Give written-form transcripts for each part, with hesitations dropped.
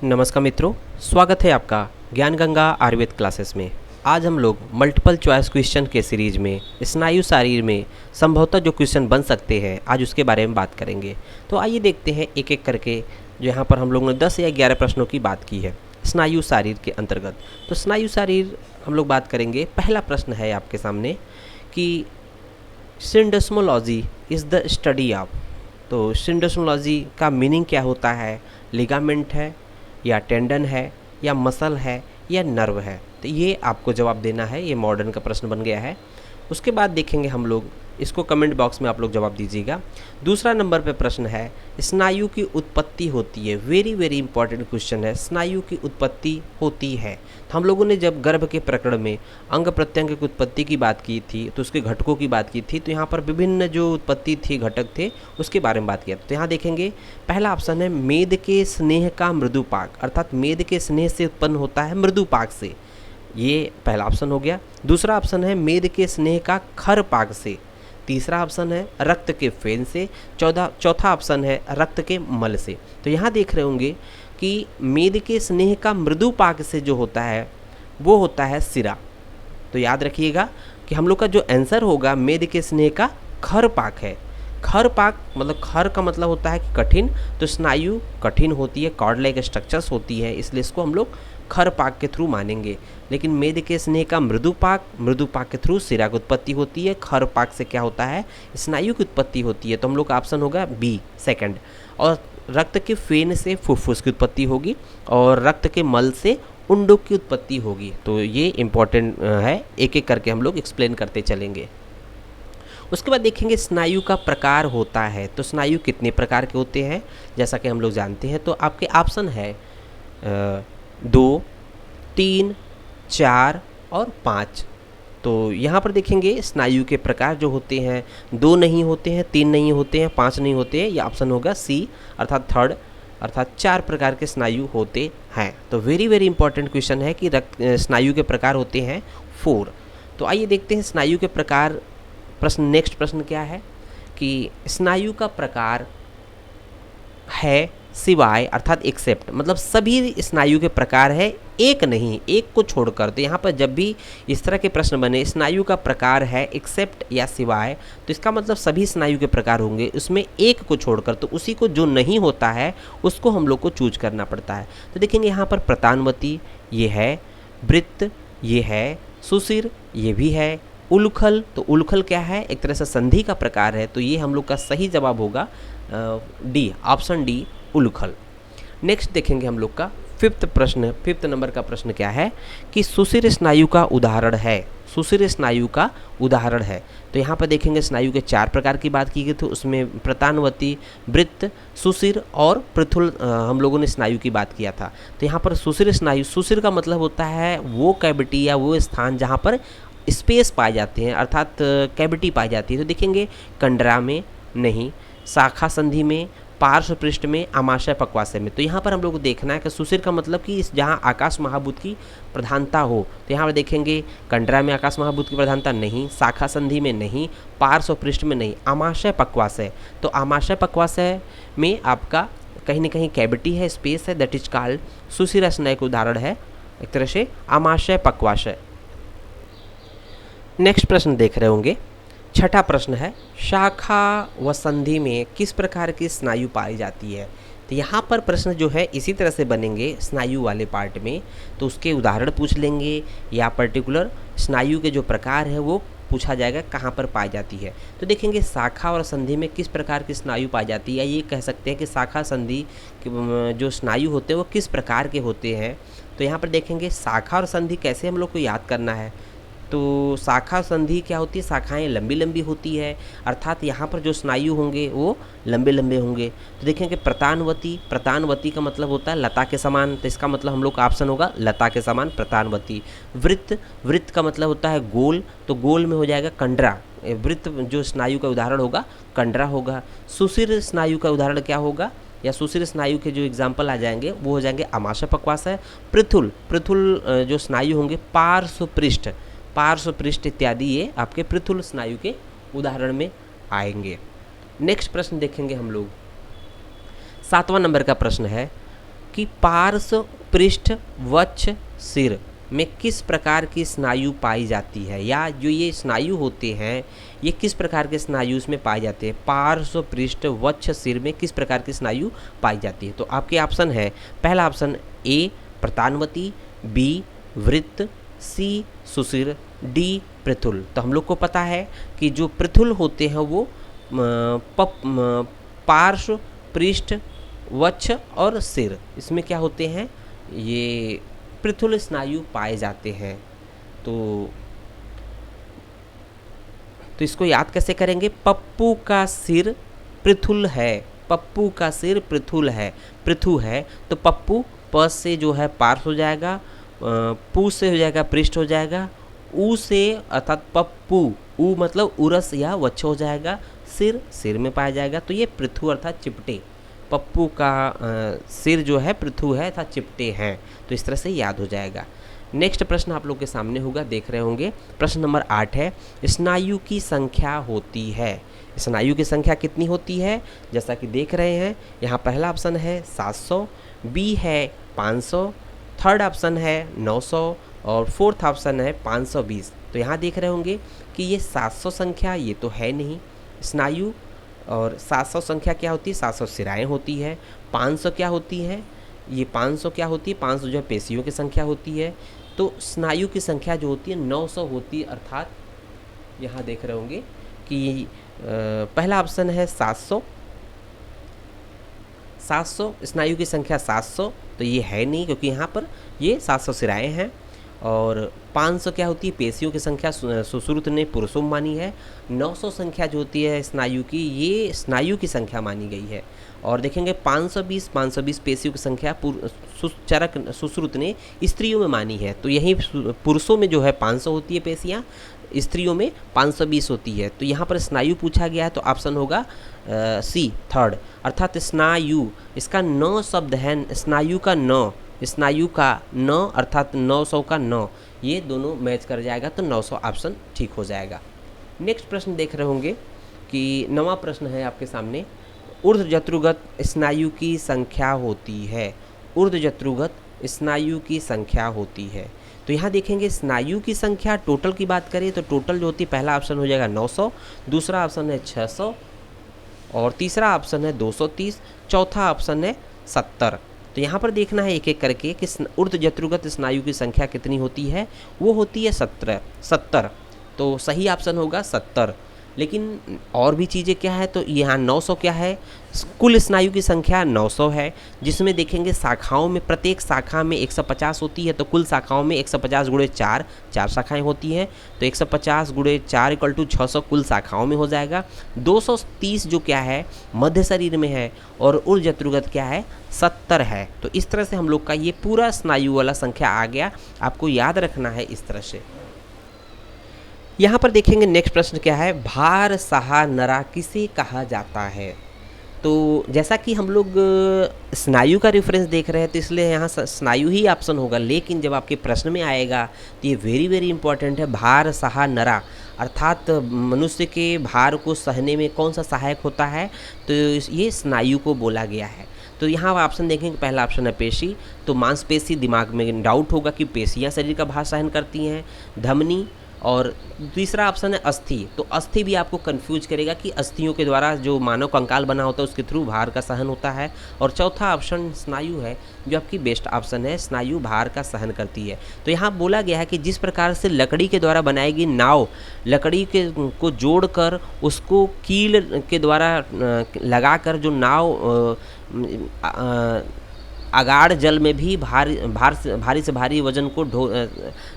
नमस्कार मित्रों, स्वागत है आपका ज्ञान गंगा आयुर्वेद क्लासेस में। आज हम लोग मल्टीपल चॉइस क्वेश्चन के सीरीज में स्नायु शरीर में संभवतः जो क्वेश्चन बन सकते हैं आज उसके बारे में बात करेंगे। तो आइए देखते हैं एक एक करके। जो यहाँ पर हम लोगों ने 10 या 11 प्रश्नों की बात की है स्नायु शरीर के अंतर्गत। तो स्नायु शरीर हम लोग बात करेंगे। पहला प्रश्न है आपके सामने कि सिंडेस्मोलॉजी इज़ द स्टडी ऑफ। तो सिंडेस्मोलॉजी का मीनिंग क्या होता है? लिगामेंट है या टेंडन है या मसल है या नर्व है? तो ये आपको जवाब देना है। ये मॉडर्न का प्रश्न बन गया है। उसके बाद देखेंगे हम लोग, इसको कमेंट बॉक्स में आप लोग जवाब दीजिएगा। दूसरा नंबर पे प्रश्न है स्नायु की उत्पत्ति होती है। वेरी वेरी इंपॉर्टेंट क्वेश्चन है, स्नायु की उत्पत्ति होती है। तो हम लोगों ने जब गर्भ के प्रकरण में अंग प्रत्यंग की उत्पत्ति की बात की थी तो उसके घटकों की बात की थी। तो यहाँ पर विभिन्न जो उत्पत्ति थी, घटक थे, उसके बारे में बात किया। तो यहाँ देखेंगे पहला ऑप्शन है मेद के स्नेह का मृदुपाक, अर्थात मेद के स्नेह से उत्पन्न होता है मृदुपाक से। ये पहला ऑप्शन हो गया। दूसरा ऑप्शन है मेद के स्नेह का खर पाक से। तीसरा ऑप्शन है रक्त के फेन से। चौथा ऑप्शन है रक्त के मल से। तो यहाँ देख रहे होंगे कि मेद के स्नेह का मृदु पाक से जो होता है वो होता है सिरा। तो याद रखिएगा कि हम लोग का जो आंसर होगा मेद के स्नेह का खर पाक है। खर पाक मतलब खर का मतलब होता है कि कठिन, तो स्नायु कठिन होती है, कॉर्ड लाइक स्ट्रक्चर्स होती है, इसलिए इसको हम लोग खर पाक के थ्रू मानेंगे। लेकिन मेद के स्नेह का मृदु पाक के थ्रू सिरा की उत्पत्ति होती है। खर पाक से क्या होता है? स्नायु की उत्पत्ति होती है। तो हम लोग का ऑप्शन होगा बी सेकंड। और रक्त के फेन से फुफ्फुस की उत्पत्ति होगी और रक्त के मल से उंडुक की उत्पत्ति होगी। तो ये इंपॉर्टेंट है, एक एक करके हम लोग एक्सप्लेन करते चलेंगे। उसके बाद देखेंगे स्नायु का प्रकार होता है। तो स्नायु कितने प्रकार के होते हैं जैसा कि हम लोग जानते हैं। तो आपके ऑप्शन है 2, 3, 4 और 5। तो यहाँ पर देखेंगे स्नायु के प्रकार जो होते हैं 2 नहीं होते हैं, 3 नहीं होते हैं, 5 नहीं होते हैं। यह ऑप्शन होगा सी अर्थात थर्ड, अर्थात 4 प्रकार के स्नायु होते हैं। तो वेरी वेरी इंपॉर्टेंट क्वेश्चन है कि स्नायु के प्रकार होते हैं 4। तो आइए देखते हैं स्नायु के प्रकार। प्रश्न नेक्स्ट प्रश्न क्या है कि स्नायु का प्रकार है सिवाय अर्थात एक्सेप्ट, मतलब सभी स्नायु के प्रकार है, एक नहीं, एक को छोड़कर। तो यहाँ पर जब भी इस तरह के प्रश्न बने स्नायु का प्रकार है एक्सेप्ट या सिवाय, तो इसका मतलब सभी स्नायु के प्रकार होंगे, उसमें एक को छोड़कर। तो उसी को जो नहीं होता है उसको हम लोग को चूज करना पड़ता है। तो देखेंगे यहाँ पर प्रतानवती ये है, वृत्त ये है, सुशिर ये भी है, उलूखल। तो उलूखल क्या है? एक तरह से संधि का प्रकार है। तो ये हम लोग का सही जवाब होगा डी, ऑप्शन डी उलूखल। नेक्स्ट देखेंगे हम लोग का फिफ्थ नंबर का प्रश्न क्या है कि सुशिर स्नायु का उदाहरण है। सुशिर स्नायु का उदाहरण है। तो यहाँ पर देखेंगे स्नायु के 4 प्रकार की बात की गई थी, उसमें प्रतानवती, वृत्त, सुशिर और पृथुल हम लोगों ने स्नायु की बात किया था। तो यहाँ पर सुशिर स्नायु, सुशिर का मतलब होता है वो कैविटी या वो स्थान जहाँ पर स्पेस पाए जाते हैं, अर्थात कैविटी पाई जाती है। तो देखेंगे कंडरा में नहीं, शाखा संधि में, पार्श्व पृष्ठ में, आमाशय पक्वाशय में। तो यहाँ पर हम लोग को देखना है कि सुशिर का मतलब कि जहाँ आकाश महाभूत की प्रधानता हो। तो यहाँ पर देखेंगे कंडरा में आकाश महाभूत की प्रधानता नहीं, शाखा संधि में नहीं, पार्श्व पृष्ठ में नहीं, आमाशय पक्वाशय। तो आमाशय पक्वाशय में आपका कहीं ना कहीं कैविटी है, स्पेस है, दैट इज कॉल्ड सुशिर स्नायु का उदाहरण है एक तरह से आमाशय पक्वाशय। नेक्स्ट प्रश्न देख रहे होंगे, छठा प्रश्न है शाखा व संधि में किस प्रकार की स्नायु पाई जाती है। तो यहाँ पर प्रश्न जो है इसी तरह से बनेंगे स्नायु वाले पार्ट में। तो उसके उदाहरण पूछ लेंगे या पर्टिकुलर स्नायु के जो प्रकार है वो पूछा जाएगा कहाँ पर पाई जाती है। तो देखेंगे शाखा और संधि में किस प्रकार की स्नायु पाई जाती है, या ये कह सकते हैं कि शाखा संधि जो स्नायु होते हैं वो किस प्रकार के होते हैं। तो यहाँ पर देखेंगे शाखा और संधि कैसे हम लोग को याद करना है। तो शाखा संधि क्या होती है? शाखाएं लंबी लंबी होती है, अर्थात यहाँ पर जो स्नायु होंगे वो लंबे लंबे होंगे। तो देखेंगे प्रतानवती, प्रतानवती का मतलब होता है लता के समान। तो इसका मतलब हम लोग का ऑप्शन होगा लता के समान प्रतानवती। वृत्त, वृत्त का मतलब होता है गोल। तो गोल में हो जाएगा कंडरा। वृत्त जो स्नायु का उदाहरण होगा कंडरा होगा। सुशिर स्नायु का उदाहरण क्या होगा, या सुशिर स्नायु के जो एग्जाम्पल आ जाएंगे वो हो जाएंगे आमाशय पक्वाशय। पृथुल, पृथुल जो स्नायु होंगे पार्श्व पृष्ठ, पार्श्व पृष्ठ इत्यादि ये आपके पृथुल स्नायु के उदाहरण में आएंगे। नेक्स्ट प्रश्न देखेंगे हम लोग, 7वां नंबर का प्रश्न है कि पार्श्व, पृष्ठ, वक्ष, सिर में किस प्रकार की स्नायु पाई जाती है, या जो ये स्नायु होते हैं ये किस प्रकार के स्नायु इसमें पाए जाते हैं। पार्श्व, पृष्ठ, वक्ष, सिर में किस प्रकार की स्नायु पाई जाती है। तो आपके ऑप्शन है, पहला ऑप्शन ए प्रतानवती, बी वृत्त, सी सुशिर, डी पृथुल। तो हम लोग को पता है कि जो पृथुल होते हैं वो पार्श्व, पृष्ठ, वक्ष और सिर, इसमें क्या होते हैं, ये पृथुल स्नायु पाए जाते हैं। तो इसको याद कैसे करेंगे, पप्पू का सिर पृथुल है, पप्पू का सिर पृथुल है, पृथु है तो पप्पू प से जो है पार्श्व हो जाएगा, पू से हो जाएगा पृष्ठ हो जाएगा, ऊ से अर्थात पप्पू, ऊ मतलब उरस या वक्ष हो जाएगा, सिर सिर में पाया जाएगा। तो ये पृथु अर्थात चिपटे, पप्पू का सिर जो है पृथु है अर्थात चिपटे हैं। तो इस तरह से याद हो जाएगा। नेक्स्ट प्रश्न आप लोग के सामने होगा, देख रहे होंगे, प्रश्न नंबर 8 है, स्नायु की संख्या होती है। स्नायु की संख्या कितनी होती है, जैसा कि देख रहे हैं यहाँ पहला ऑप्शन है 700, बी है 500, थर्ड ऑप्शन है 900 और फोर्थ ऑप्शन है 520। तो यहाँ देख रहे होंगे कि ये 700 संख्या ये तो है नहीं स्नायु, और 700 संख्या क्या होती है, 700 सिराएँ होती है। 500 क्या होती है, ये 500 क्या होती है, 500 जो है पेशियों की संख्या होती है। तो स्नायु की संख्या जो होती है 900 होती है, अर्थात यहाँ देख रहे होंगे कि पहला ऑप्शन है 700, स्नायु की संख्या 700 तो ये है नहीं, क्योंकि यहाँ पर ये 700 सिराएँ हैं। और 500 क्या होती है, पेशियों की संख्या सुश्रुत ने पुरुषों में मानी है। 900 संख्या जो होती है स्नायु की, ये स्नायु की संख्या मानी गई है। और देखेंगे 520 पेशियों की संख्या चरक सुश्रुत ने स्त्रियों में मानी है। तो यही पुरुषों में जो है 500 होती है पेशियाँ, स्त्रियों में 520 होती है। तो यहाँ पर स्नायु पूछा गया है तो ऑप्शन होगा सी थर्ड, अर्थात स्नायु, इसका 9 शब्द है, स्नायु का 9, स्नायु का 9 अर्थात 900 का 9, ये दोनों मैच कर जाएगा तो 900 ऑप्शन ठीक हो जाएगा। नेक्स्ट प्रश्न देख रहे होंगे कि 9वां प्रश्न है आपके सामने, ऊर्ध्वजत्रुगत स्नायु की संख्या होती है। ऊर्ध्वजत्रुगत स्नायु की संख्या होती है। तो यहाँ देखेंगे स्नायु की संख्या टोटल की बात करें तो टोटल जो होती है, पहला ऑप्शन हो जाएगा 900, दूसरा ऑप्शन है 600 और तीसरा ऑप्शन है 230, चौथा ऑप्शन है 70। तो यहाँ पर देखना है एक एक करके कि ऊर्ध्वजत्रुगत स्नायु की संख्या कितनी होती है, वो होती है 70। तो सही ऑप्शन होगा 70। लेकिन और भी चीज़ें क्या है, तो यहाँ 900 क्या है, कुल स्नायु की संख्या 900 है, जिसमें देखेंगे शाखाओं में प्रत्येक शाखा में 150 होती है। तो कुल शाखाओं में 150 गुणे 4 शाखाएं होती हैं। तो 150 गुणे 4 = 600 कुल शाखाओं में हो जाएगा। 230 जो क्या है मध्य शरीर में है, और ऊर्ध्वजत्रुगत क्या है 70 है। तो इस तरह से हम लोग का ये पूरा स्नायु वाला संख्या आ गया, आपको याद रखना है इस तरह से। यहाँ पर देखेंगे नेक्स्ट प्रश्न क्या है, भार सहा नरा किसे कहा जाता है। तो जैसा कि हम लोग स्नायु का रेफरेंस देख रहे हैं तो इसलिए यहाँ स्नायु ही ऑप्शन होगा, लेकिन जब आपके प्रश्न में आएगा तो ये वेरी इंपॉर्टेंट है, भार सहा नरा, अर्थात मनुष्य के भार को सहने में कौन सा सहायक होता है, तो ये स्नायु को बोला गया है। तो यहाँ ऑप्शन देखेंगे, पहला ऑप्शन है पेशी, तो मांसपेशी, दिमाग में डाउट होगा कि पेशियाँ शरीर का भार सहन करती हैं, धमनी, और तीसरा ऑप्शन है अस्थि। तो अस्थि भी आपको कंफ्यूज करेगा कि अस्थियों के द्वारा जो मानव कंकाल बना होता है उसके थ्रू भार का सहन होता है। और चौथा ऑप्शन स्नायु है, जो आपकी बेस्ट ऑप्शन है, स्नायु भार का सहन करती है। तो यहाँ बोला गया है कि जिस प्रकार से लकड़ी के द्वारा बनाई गई नाव, लकड़ी के को जोड़कर उसको कील के द्वारा लगाकर जो नाव अगाढ़ जल में भी भारी से भारी वजन को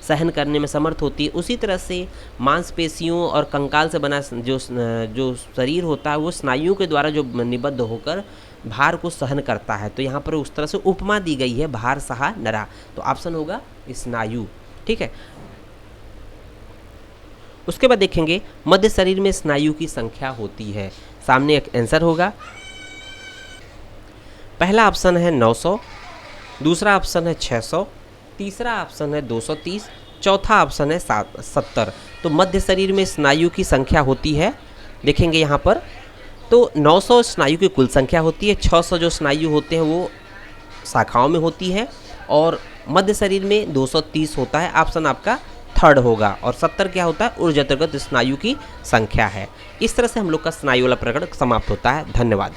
सहन करने में समर्थ होती है, उसी तरह से मांसपेशियों और कंकाल से बना जो शरीर होता है वो स्नायुओं के द्वारा जो निबद्ध होकर भार को सहन करता है। तो यहाँ पर उस तरह से उपमा दी गई है, भार सहा नरा। तो ऑप्शन होगा स्नायु, ठीक है। उसके बाद देखेंगे मध्य शरीर में स्नायु की संख्या होती है, सामने एक आंसर होगा। पहला ऑप्शन है 900, दूसरा ऑप्शन है 600, तीसरा ऑप्शन है 230, चौथा ऑप्शन है 70। तो मध्य शरीर में स्नायु की संख्या होती है, देखेंगे यहाँ पर, तो 900 स्नायु की कुल संख्या होती है, 600 जो स्नायु होते हैं वो शाखाओं में होती है और मध्य शरीर में 230 होता है। ऑप्शन आपका थर्ड होगा। और 70 क्या होता है? ऊर्जांतर्गत स्नायु की संख्या है। इस तरह से हम लोग का स्नायु वाला प्रकरण समाप्त होता है। धन्यवाद।